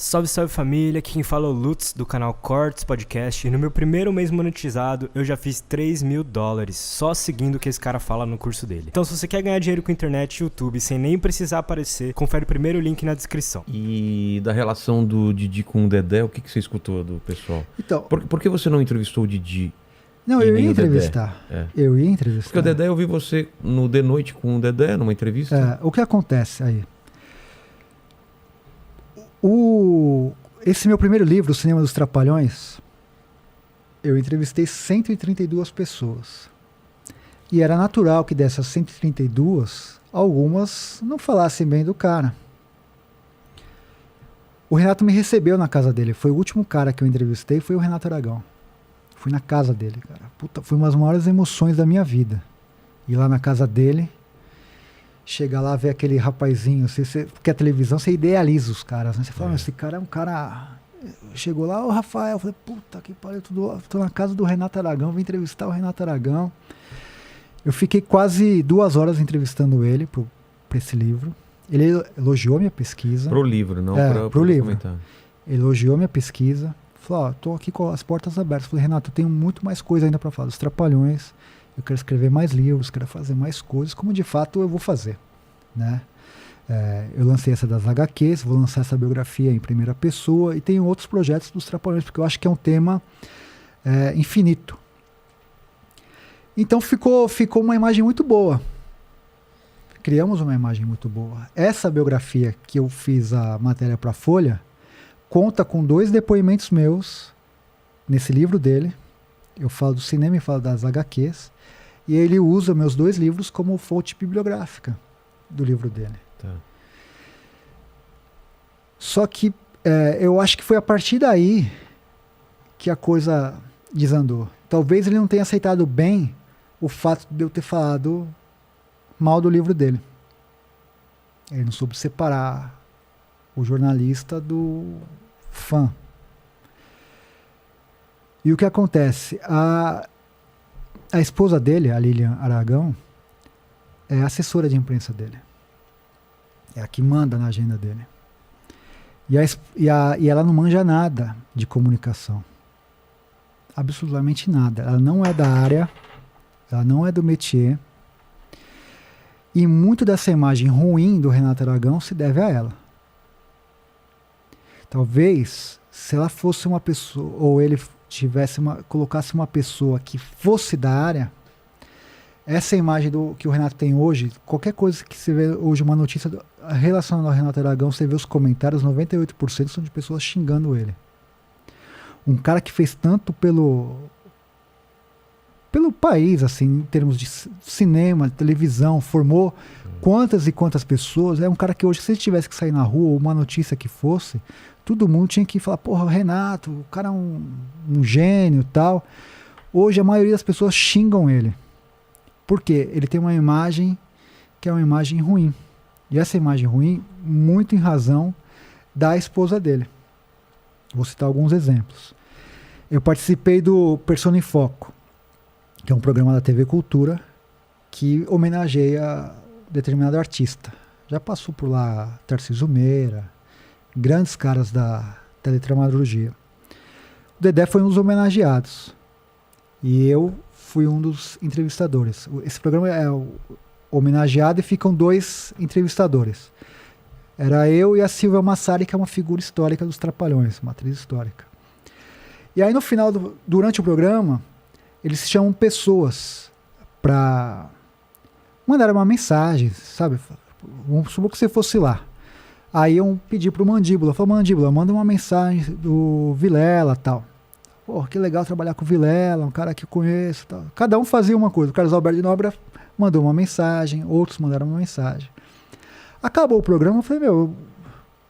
Salve, salve família, aqui quem fala é o Lutz do canal Cortes Podcast e no meu primeiro mês monetizado eu já fiz $3.000 só seguindo o que esse cara fala no curso dele. Então se você quer ganhar dinheiro com internet e YouTube sem nem precisar aparecer, confere o primeiro link na descrição. E da relação do Didi com o Dedé, o que você escutou do pessoal? Então, Por que você não entrevistou o Didi? não, E eu nem ia o Dedé. entrevistar. É. Eu ia entrevistar. Porque o Dedé, eu vi você no De Noite com o Dedé, numa entrevista. O que acontece aí? Esse meu primeiro livro, O Cinema dos Trapalhões, eu entrevistei 132 pessoas. E era natural que dessas 132, algumas não falassem bem do cara. O Renato me recebeu na casa dele. Foi o último cara que eu entrevistei, foi o Renato Aragão. Fui na casa dele, cara. Puta, foi uma das maiores emoções da minha vida. Ir lá na casa dele, chegar lá, ver aquele rapazinho, porque a televisão, você idealiza os caras, né? Você fala, esse cara é um cara... Chegou lá, o Rafael, eu falei, puta que pariu, tô na casa do Renato Aragão, vou entrevistar o Renato Aragão. Eu fiquei quase 2 horas entrevistando ele pra esse livro. Ele elogiou minha pesquisa. Pro livro, não pro livro. comentário. Ele elogiou minha pesquisa. Falou, ó, tô aqui com as portas abertas. Falei, Renato, eu tenho muito mais coisa ainda para falar dos Trapalhões. Eu quero escrever mais livros, quero fazer mais coisas, como de fato eu vou fazer, né? Eu lancei essa das HQs, vou lançar essa biografia em primeira pessoa e tenho outros projetos dos Trapalhões, porque eu acho que é um tema infinito. Então ficou uma imagem muito boa. Criamos uma imagem muito boa. Essa biografia que eu fiz a matéria para a Folha conta com 2 depoimentos meus nesse livro dele. Eu falo do cinema e falo das HQs. E ele usa meus 2 livros como fonte bibliográfica do livro dele. Tá. Só que eu acho que foi a partir daí que a coisa desandou. Talvez ele não tenha aceitado bem o fato de eu ter falado mal do livro dele. Ele não soube separar o jornalista do fã. E o que acontece? A esposa dele, a Lilian Aragão, é assessora de imprensa dele. É a que manda na agenda dele. E ela não manja nada de comunicação. Absolutamente nada. Ela não é da área, ela não é do métier. E muito dessa imagem ruim do Renato Aragão se deve a ela. Talvez, se ela fosse uma pessoa, ou ele colocasse uma pessoa que fosse da área, essa imagem que o Renato tem hoje, qualquer coisa que você vê hoje, uma notícia relacionada ao Renato Aragão, você vê os comentários, 98% são de pessoas xingando ele. Um cara que fez tanto pelo país, assim, em termos de cinema, televisão, formou quantas e quantas pessoas. É um cara que hoje, se ele tivesse que sair na rua, ou uma notícia que fosse, todo mundo tinha que falar, porra, o Renato, o cara é um gênio e tal. Hoje a maioria das pessoas xingam ele. Por quê? Ele tem uma imagem que é uma imagem ruim. E essa imagem ruim, muito em razão da esposa dele. Vou citar alguns exemplos. Eu participei do Persona em Foco, que é um programa da TV Cultura que homenageia determinado artista. Já passou por lá Tarcísio Meira, grandes caras da teledramaturgia. O Dedé foi um dos homenageados e eu fui um dos entrevistadores. Esse programa é homenageado e ficam 2 entrevistadores. Era eu e a Silvia Massari, que é uma figura histórica dos Trapalhões, uma atriz histórica. E aí no final, durante o programa, eles chamam pessoas para mandar uma mensagem, sabe? Vamos supor que você fosse lá. Aí eu pedi pro Mandíbula, falou, Mandíbula, manda uma mensagem do Vilela e tal. Pô, que legal trabalhar com o Vilela, um cara que eu conheço e tal. Cada um fazia uma coisa. O Carlos Alberto de Nóbrega mandou uma mensagem, outros mandaram uma mensagem. Acabou o programa, eu falei, eu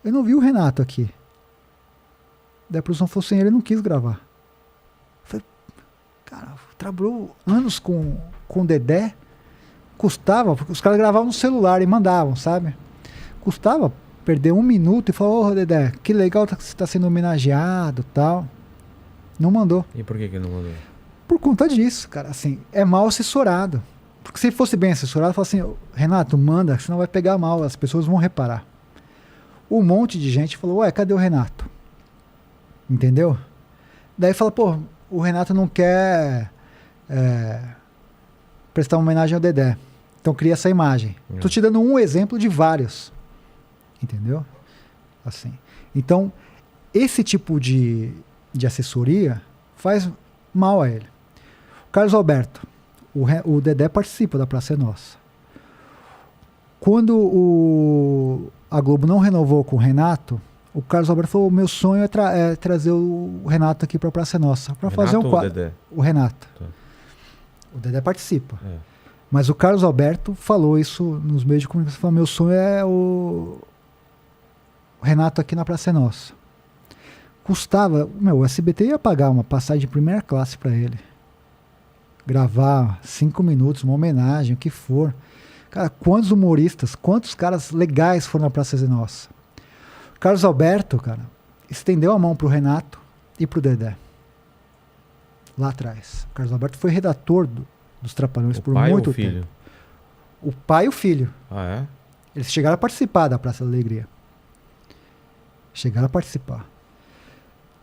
não vi o Renato aqui. Daí a produção falou assim, ele não quis gravar. Eu falei, cara, trabalhou anos com o Dedé, custava, porque os caras gravavam no celular e mandavam, sabe? Custava perder 1 minuto e falar, ô Dedé, que legal que você está sendo homenageado e tal. Não mandou. E por que não mandou? Por conta disso, cara, assim, é mal assessorado. Porque se fosse bem assessorado, fala assim, Renato, manda, senão vai pegar mal, as pessoas vão reparar. Um monte de gente falou, ué, cadê o Renato? Entendeu? Daí fala, pô, o Renato não quer prestar uma homenagem ao Dedé. Então cria essa imagem. Tô te dando um exemplo de vários. Entendeu? Assim. Então, esse tipo de assessoria faz mal a ele. O Carlos Alberto, o Dedé participa da Praça é Nossa. Quando a Globo não renovou com o Renato, o Carlos Alberto falou, meu sonho é trazer o Renato aqui para a Praça é Nossa, para fazer um quadro. Dedé? O Renato. Tá. O Dedé participa. Mas o Carlos Alberto falou isso nos meios de comunicação, falou, meu sonho é o Renato aqui na Praça é Nossa. Custava, o SBT ia pagar uma passagem de primeira classe para ele. Gravar 5 minutos, uma homenagem, o que for. Cara, quantos humoristas, quantos caras legais foram na Praça é Nossa? Carlos Alberto, cara, estendeu a mão pro Renato e pro Dedé. Lá atrás. O Carlos Alberto foi redator dos Trapalhões por muito tempo. O pai e o filho. Ah, é? Eles chegaram a participar da Praça da Alegria. Chegaram a participar.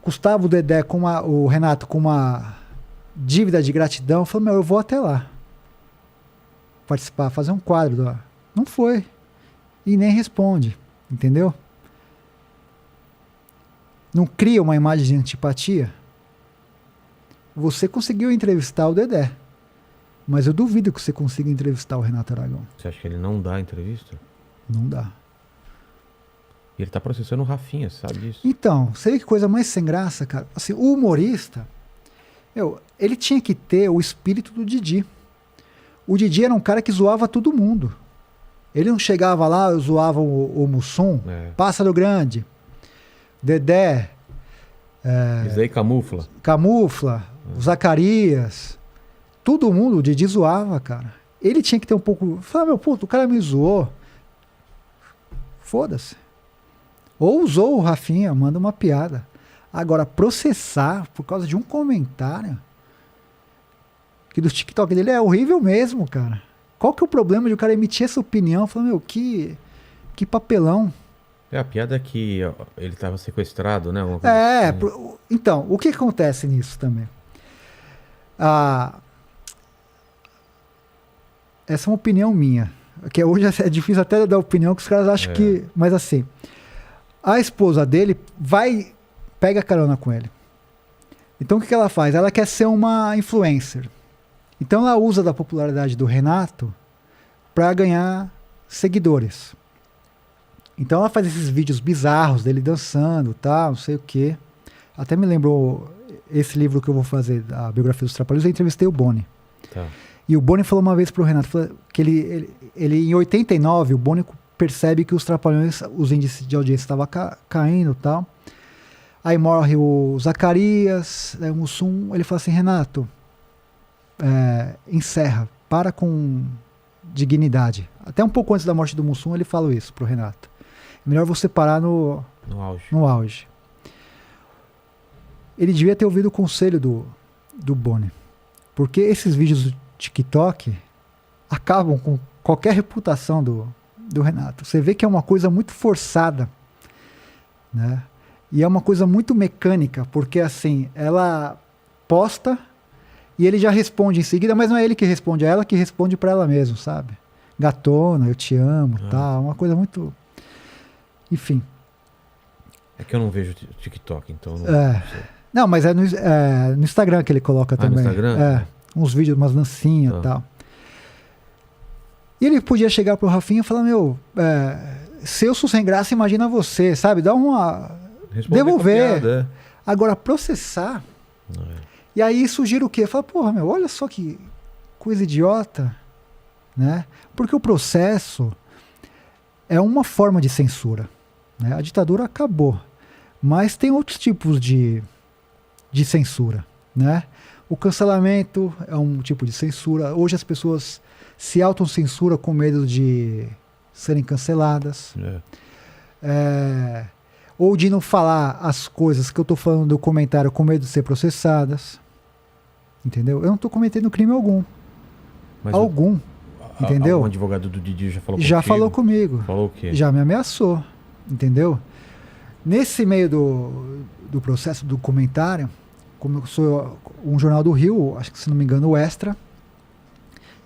Gustavo, o Dedé, o Renato com uma dívida de gratidão, falou, eu vou até lá. Participar, fazer um quadro. Não foi. E nem responde. Entendeu? Não cria uma imagem de antipatia. Você conseguiu entrevistar o Dedé. Mas eu duvido que você consiga entrevistar o Renato Aragão. Você acha que ele não dá entrevista? Não dá. E ele tá processando o Rafinha, sabe disso? Então, você vê que coisa mais sem graça, cara. Assim, o humorista, ele tinha que ter o espírito do Didi. O Didi era um cara que zoava todo mundo. Ele não chegava lá, zoava o Mussum, Pássaro Grande, Dedé. Isso aí camufla. O Zacarias. Todo mundo, o Didi zoava, cara. Ele tinha que ter um pouco... Fala, o cara me zoou. Foda-se. Ou usou o Rafinha, manda uma piada. Agora, processar por causa de um comentário que do TikTok dele é horrível mesmo, cara. Qual que é o problema de o cara emitir essa opinião? Falando, que papelão. A piada é que ele estava sequestrado, né? Assim. Então, o que acontece nisso também? Essa é uma opinião minha. Que hoje é difícil até dar opinião, que os caras acham que... Mas assim, a esposa dele pega carona com ele. Então o que ela faz? Ela quer ser uma influencer. Então ela usa da popularidade do Renato para ganhar seguidores. Então ela faz esses vídeos bizarros dele dançando, tal, não sei o quê. Até me lembrou esse livro que eu vou fazer, a biografia dos Trapalhões, eu entrevistei o Boni. Tá. E o Boni falou uma vez pro Renato, que ele em 89, o Boni percebe que os Trapalhões, os índices de audiência estavam caindo e tal. Aí morre o Zacarias, aí o Mussum, ele fala assim, Renato, encerra, para com dignidade. Até um pouco antes da morte do Mussum, ele falou isso pro Renato. É melhor você parar no auge. Ele devia ter ouvido o conselho do Boni. Porque esses vídeos do TikTok acabam com qualquer reputação do Renato. Você vê que é uma coisa muito forçada, né? E é uma coisa muito mecânica, porque assim, ela posta e ele já responde em seguida, mas não é ele que responde, é ela que responde pra ela mesma, sabe? Gatona, eu te amo, tal, uma coisa muito... Enfim. É que eu não vejo TikTok, então não sei. Não, mas é no Instagram que ele coloca também. No Instagram? Uns vídeos, umas dancinhas e tal. E ele podia chegar pro Rafinha e falar, se eu sou sem graça, imagina você, sabe? Dá uma... Devolver. Piada, Agora, processar. E aí sugira o quê? Fala, porra, olha só que coisa idiota, né? Porque o processo é uma forma de censura, né? A ditadura acabou, mas tem outros tipos de censura, né? O cancelamento é um tipo de censura. Hoje as pessoas se autocensuram com medo de serem canceladas. Ou de não falar as coisas que eu estou falando do comentário com medo de ser processadas. Entendeu? Eu não estou cometendo crime algum. Mas entendeu? Um advogado do Didi já falou Já falou comigo. Falou o quê? Já me ameaçou. entendeu? Nesse meio do processo do documentário, como eu sou um jornal do Rio, acho que se não me engano o Extra,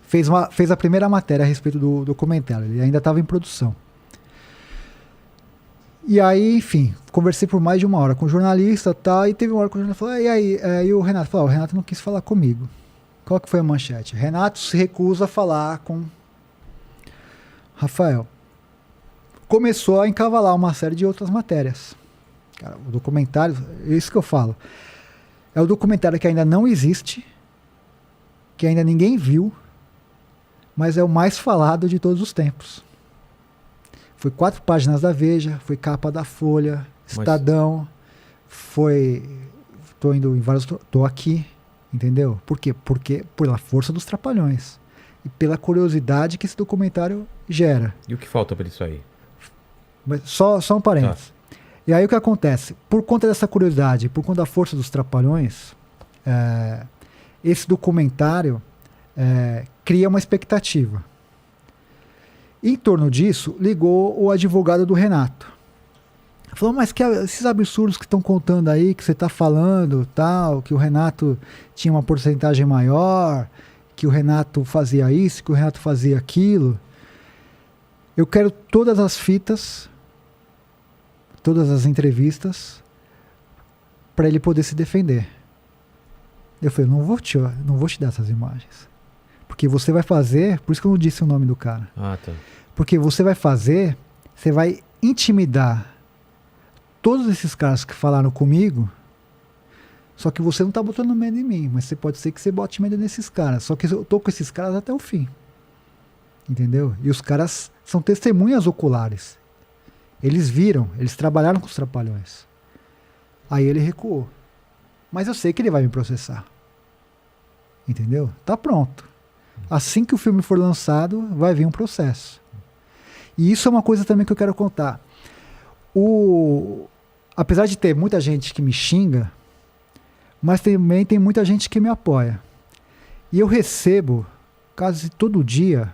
fez a primeira matéria a respeito do documentário. Ele ainda estava em produção. E aí, enfim, conversei por mais de 1 hora com o jornalista e tal, e teve uma hora que o jornalista falou, e aí? E o Renato falou, o Renato não quis falar comigo. Qual que foi a manchete? Renato se recusa a falar com Rafael. Começou a encavalar uma série de outras matérias. Cara, o documentário, é isso que eu falo. É o documentário que ainda não existe, que ainda ninguém viu, mas é o mais falado de todos os tempos. Foi 4 páginas da Veja, foi capa da Folha, Estadão, foi... Tô indo em vários... Tô aqui, entendeu? Por quê? Porque pela força dos Trapalhões. E pela curiosidade que esse documentário gera. E o que falta para isso aí? Mas só um parênteses. E aí o que acontece? Por conta dessa curiosidade, por conta da força dos Trapalhões, esse documentário cria uma expectativa. Em torno disso, ligou o advogado do Renato. Falou, mas esses absurdos que estão contando aí, que você está falando, tal, que o Renato tinha uma porcentagem maior, que o Renato fazia isso, que o Renato fazia aquilo. Eu quero todas as fitas, todas as entrevistas, para ele poder se defender. Eu falei, não vou te dar essas imagens. Porque você vai fazer, por isso que eu não disse o nome do cara. Ah, tá. Porque você vai intimidar todos esses caras que falaram comigo, só que você não tá botando medo em mim, mas pode ser que você bote medo nesses caras. Só que eu tô com esses caras até o fim. Entendeu? E os caras são testemunhas oculares. Eles viram, eles trabalharam com os Trapalhões. Aí ele recuou. Mas eu sei que ele vai me processar. Entendeu? Tá pronto. Assim que o filme for lançado, vai vir um processo. E isso é uma coisa também que eu quero contar. Apesar de ter muita gente que me xinga, mas também tem muita gente que me apoia. E eu recebo, quase todo dia,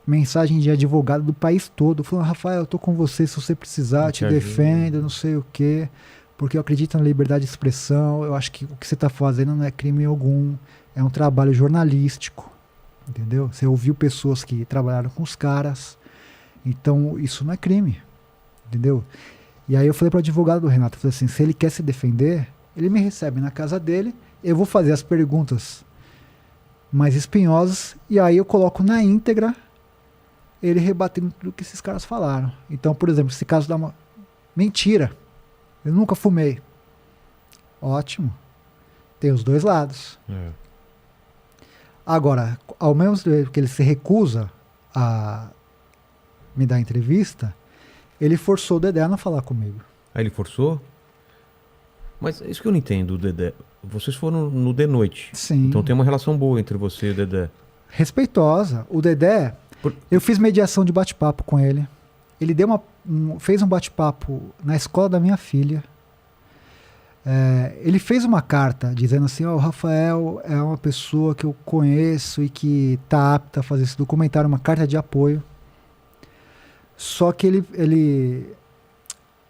mensagem de advogado do país todo, falando, Rafael, eu tô com você, se você precisar, te defendo, não sei o quê, porque eu acredito na liberdade de expressão, eu acho que o que você está fazendo não é crime algum, é um trabalho jornalístico, entendeu? Você ouviu pessoas que trabalharam com os caras, então isso não é crime, entendeu? E aí eu falei para o advogado do Renato, eu falei assim, se ele quer se defender, ele me recebe na casa dele, eu vou fazer as perguntas mais espinhosas, e aí eu coloco na íntegra ele rebatendo tudo que esses caras falaram. Então, por exemplo, esse caso dá uma... Mentira! Eu nunca fumei. Ótimo. Tem os dois lados. Agora, ao mesmo tempo que ele se recusa a me dar entrevista, ele forçou o Dedé a não falar comigo. Aí ele forçou? Mas isso que eu não entendo, Dedé. Vocês foram no de noite. Sim. Então tem uma relação boa entre você e o Dedé. Respeitosa. O Dedé, eu fiz mediação de bate-papo com ele. Ele fez um bate-papo na escola da minha filha. Ele fez uma carta dizendo assim, o Rafael é uma pessoa que eu conheço e que está apta a fazer esse documentário, uma carta de apoio. Só que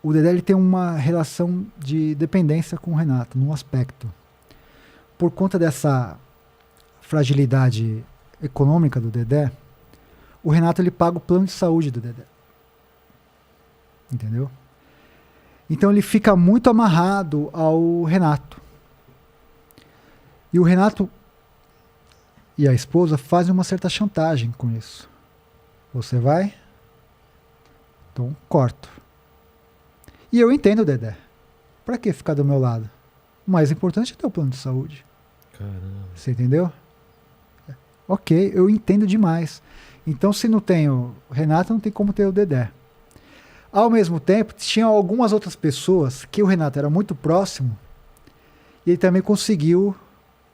o Dedé tem uma relação de dependência com o Renato, num aspecto. Por conta dessa fragilidade econômica do Dedé, o Renato ele paga o plano de saúde do Dedé. Entendeu? Então ele fica muito amarrado ao Renato. E o Renato e a esposa fazem uma certa chantagem com isso. Você vai? Então corto. E eu entendo o Dedé. Pra que ficar do meu lado? O mais importante é ter o plano de saúde. Caramba. Você entendeu? Ok, eu entendo demais. Então, se não tem o Renato, não tem como ter o Dedé. Ao mesmo tempo, tinha algumas outras pessoas que o Renato era muito próximo e ele também conseguiu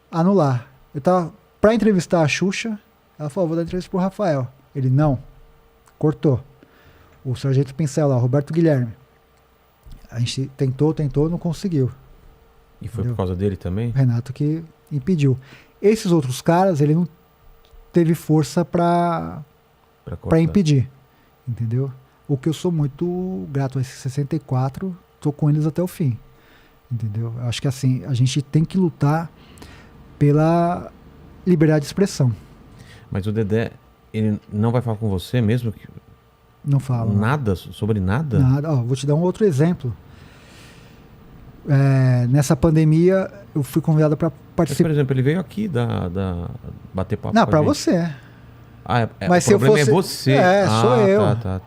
anular. Eu estava para entrevistar a Xuxa, ela falou, vou dar entrevista pro Rafael. Ele, não. Cortou. O sargento Pincel lá, o Roberto Guilherme. A gente tentou, não conseguiu. E foi por causa dele também? O Renato que impediu. Esses outros caras, ele não teve força para impedir, entendeu? O que eu sou muito grato a esses 64, tô com eles até o fim. Entendeu? Eu acho que assim, a gente tem que lutar pela liberdade de expressão. Mas o Dedé, ele não vai falar com você mesmo? Não falo. Nada? Sobre nada? Nada. Ó, vou te dar um outro exemplo. Nessa pandemia, eu fui convidado para Mas, participar. por exemplo, ele veio aqui bater papo Não, com a para gente. você. Ah, Mas o se eu problema fosse- é você. sou eu. Tá.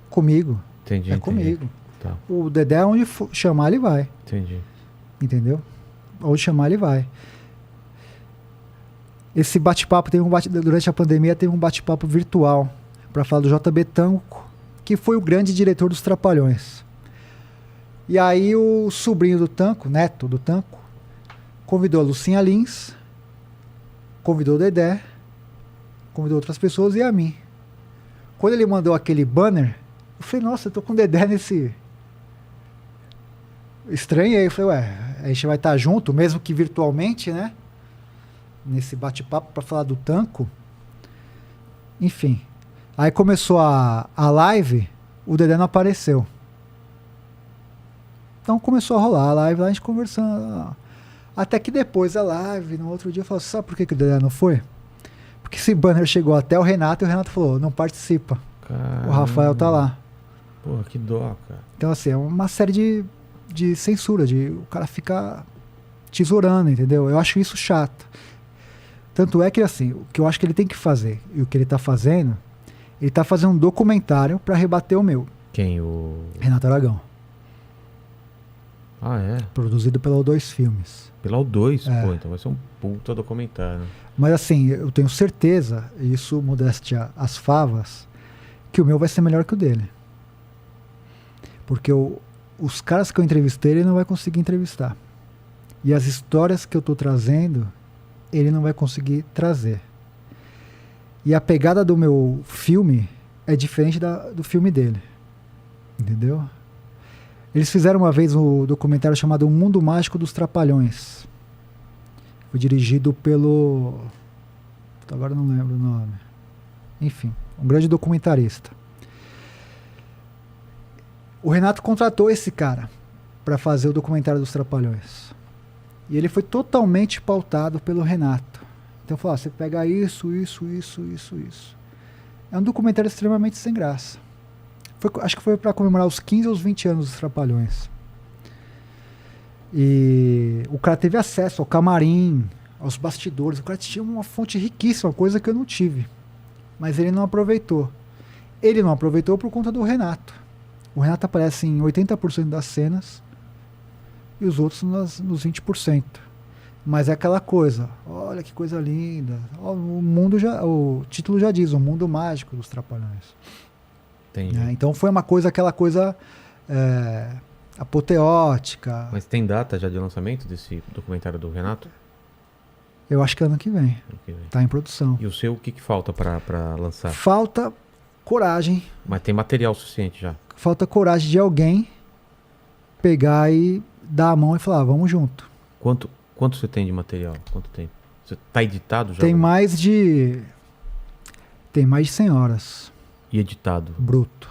Comigo. Entendi, É entendi. comigo. Tá, O Dedé, onde chamar, ele vai. entendi. Entendeu? Onde chamar, ele vai. Esse bate-papo, durante a pandemia, teve um bate-papo virtual para falar do JB Tanco, que foi o grande diretor dos Trapalhões. E aí o sobrinho do Tanco, neto do Tanco, convidou a Lucinha Lins, convidou o Dedé, convidou outras pessoas e a mim. Quando ele mandou aquele banner, eu falei, nossa, eu tô com o Dedé nesse... Estranhei, eu falei, ué, a gente vai estar junto, mesmo que virtualmente, né? Nesse bate-papo para falar do Tanco. Enfim. Aí começou a live, o Dedé não apareceu. Então começou a rolar a live lá, a gente conversando. Até que depois da live, no outro dia, eu falei, sabe por que o Dedé não foi? Porque esse banner chegou até o Renato e o Renato falou, não participa. O Rafael tá lá. Porra, que dó, cara. Então assim, é uma série de censura, o cara fica tesourando, entendeu? Eu acho isso chato. Tanto é que assim, o que eu acho que ele tem que fazer, e o que ele tá fazendo um documentário para rebater o meu. Quem? O... Renato Aragão. Ah, é? Produzido pela O2 Filmes. Pela O2, É. pô, então vai ser um puta documentário. Mas assim, eu tenho certeza, e isso modéstia as favas, que o meu vai ser melhor que o dele. Porque os caras que eu entrevistei, ele não vai conseguir entrevistar. E as histórias que eu tô trazendo, ele não vai conseguir trazer. E a pegada do meu filme é diferente do filme dele. Entendeu? Eles fizeram uma vez um documentário chamado O Mundo Mágico dos Trapalhões. Foi dirigido pelo... Agora eu não lembro o nome. Enfim, um grande documentarista. O Renato contratou esse cara para fazer o documentário dos Trapalhões. E ele foi totalmente pautado pelo Renato. Então falou, você pega isso. É um documentário extremamente sem graça. Acho que foi para comemorar os 15 ou os 20 anos dos Trapalhões. E o cara teve acesso ao camarim, aos bastidores. O cara tinha uma fonte riquíssima, coisa que eu não tive. Mas ele não aproveitou. Ele não aproveitou por conta do Renato. O Renato aparece em 80% das cenas e os outros nos 20%. Mas é aquela coisa, olha que coisa linda. O título já diz, o mundo mágico dos Trapalhões. Entendi. Então foi aquela coisa apoteótica. Mas tem data já de lançamento desse documentário do Renato? Eu acho que ano que vem. Ano que vem. Tá em produção. E o seu, o que falta pra lançar? Falta coragem. Mas tem material suficiente já. Falta coragem de alguém pegar e dar a mão e falar, vamos junto. Quanto você tem de material? Quanto tempo? Você tá editado já? Tem mais de 100 horas. E editado? Bruto.